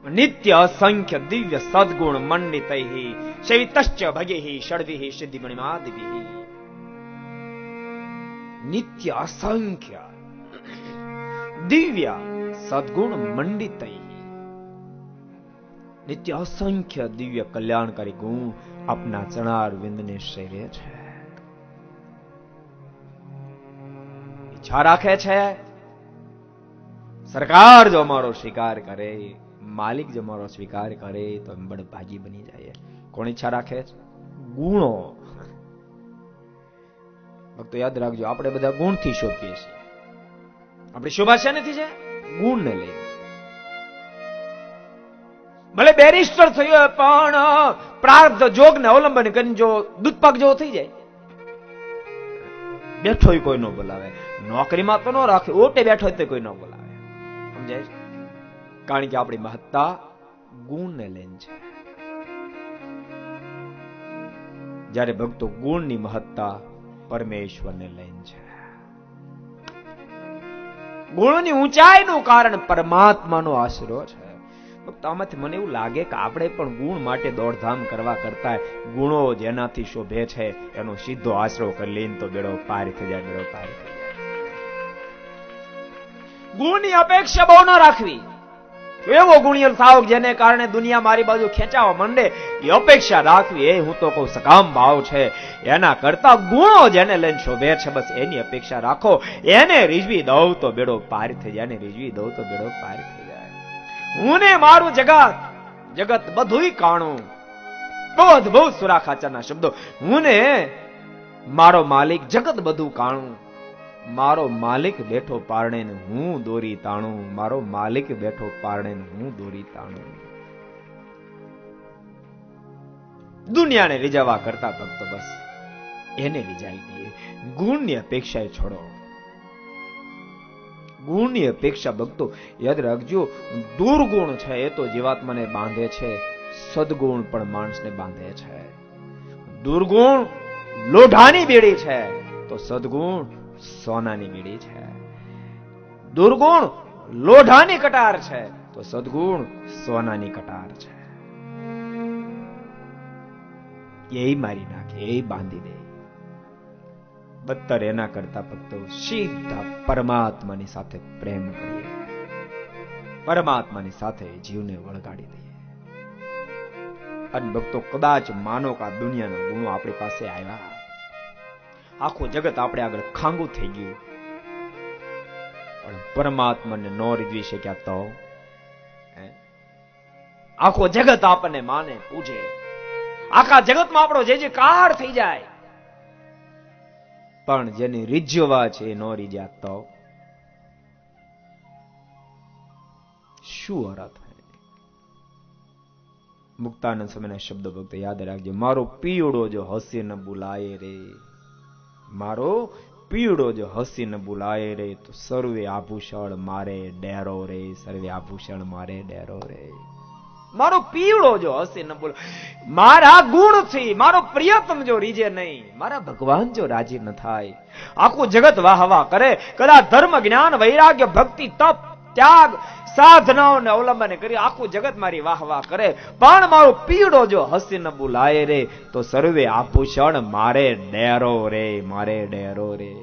નિત્ય અસંખ્ય દિવ્ય સદગુણ મંડિતૈ સેવિતશ્ચ ભગેહિ ષડ્ભિ સિદ્ધિમણિમાદિભિ. નિત્ય અસંખ્ય દિવ્ય સદગુણ મંડિતૈ, નિત્ય અસંખ્ય દિવ્ય કલ્યાણકારી ગુણ આપના ચરણાર વિંદને સેવે છે. ઈચ્છા રાખે છે સરકાર જો અમારો સ્વીકાર કરે, માલિક જો અમારો સ્વીકાર કરે તો અમે બળભાગી બની જાય. કોણ ઈચ્છા રાખે છે? ગુણો. ભક્તો યાદ રાખજો, આપણે બધા ગુણથી શોભીએ છીએ. આપણી શોભા છે નથી છે ગુણને લઈને. ભલે બેરિસ્ટર થયો પણ પ્રાર્થ જોગને અવલંબન કરીને જો દૂધપાક જેવો થઈ જાય, બેઠો કોઈ ન બોલાવે, નોકરીમાં તો ન રાખે, ઓટે બેઠો તો કોઈ ન બોલાવે. સમજાય છે? કારણ કે આપણી મહત્તા ગુણને લઈને છે. જ્યારે ભક્તો ગુણની મહત્તા પરમેશ્વરને લઈને છે. ગુણની ઊંચાઈનું કારણ પરમાત્માનો આશરો છે. આમાંથી મને એવું લાગે કે આપણે પણ ગુણ માટે દોડધામ કરવા કરતા ગુણો જેનાથી શોભે છે એનો સીધો આશરો કરી લઈને તો બેડો પાર થઈ જાય, બેડો પાર થઈ જાય. ગુણની અપેક્ષા બહુ ન રાખવી. એવો ગુણિયલ થાવ જેને કારણે દુનિયા મારી બાજુ ખેંચાવા માંડે એ અપેક્ષા રાખવી, એ હું તો કહું સકામ ભાવ છે. એના કરતા ગુણો જેને લઈને શોભે છે બસ એની અપેક્ષા રાખો. એને રીઝવી દઉં તો બેડો પાર થઈ જાય, એને રીઝવી દઉં તો બેડો પાર થઈ જાય. હું ને મારું જગત, જગત બધુંય કાણું. બહુ અદભુત સુરા ખાચરના શબ્દો. હું ને મારો માલિક, જગત બધું કાણું. મારો માલિક બેઠો પારણે ને હું દોરી તાણું. મારો માલિક બેઠો પારણે ને હું દોરી તાણું. દુનિયાને રીઝવવા કરતા ભક્તો બસ એને રીઝાવી દઈએ. ગુણની અપેક્ષા છોડો. ગુણની અપેક્ષા ભક્તો યાદ રાખજો, દુર્ગુણ છે એ તો જીવાત્માને બાંધે છે, સદગુણ પણ માણસને બાંધે છે. દુર્ગુણ લોઢાની બેડી છે તો સદગુણ સોનાની બેડી છે. દુર્ગુણ લોઢાની કટાર છે તો સદગુણ સોનાની કટાર છે. એ મારી નાખે, એ બાંધી દે. બદતર એના કરતા ભક્તો સીધા પરમાત્માની સાથે પ્રેમ કરીએ, પરમાત્માની સાથે જીવને વળગાડી દઈએ. અને ભક્તો કદાચ માનો કે આ દુનિયાના ગુણો આપણી પાસે આવ્યા, આખું જગત આપણે આગળ ખાંગું થઈ ગયું, પણ પરમાત્માને ન રીઝવી શક્યા તો આખો જગત આપણને માને, પૂજે, આખા જગતમાં આપણો જે કાર થઈ જાય, પણ જેની રીઝવા છે એ ન રીઝ્યા તો શું અર્થ? મુક્તાનંદ સ્વામીના શબ્દો ભક્તો યાદ રાખજો. મારો પીવડો જો હસી ન બુલાય રે, મારો પીવડો જો હસી ન બુલાય રે, તો સર્વે આભૂષણ મારે ડેરો રે, સર્વે આભૂષણ મારે ડેરો રે. મારો પીવડો જો હસી ન બોલ, મારા ગુણથી મારો પ્રિયતમ જો રીજે નહીં, મારા ભગવાન જો રાજી ન થાય, આખું જગત વાહ વાહ કરે, કદાચ ધર્મ જ્ઞાન વૈરાગ્ય ભક્તિ તપ ત્યાગ સાધનાઓને અવલંબન કરી આખું જગત મારી વાહ વાહ કરે, પણ મારો પીવડો જો હસી ન બોલાય રે, તો સર્વે આભૂષણ મારે ડેરો રે, મારે ડેરો રે.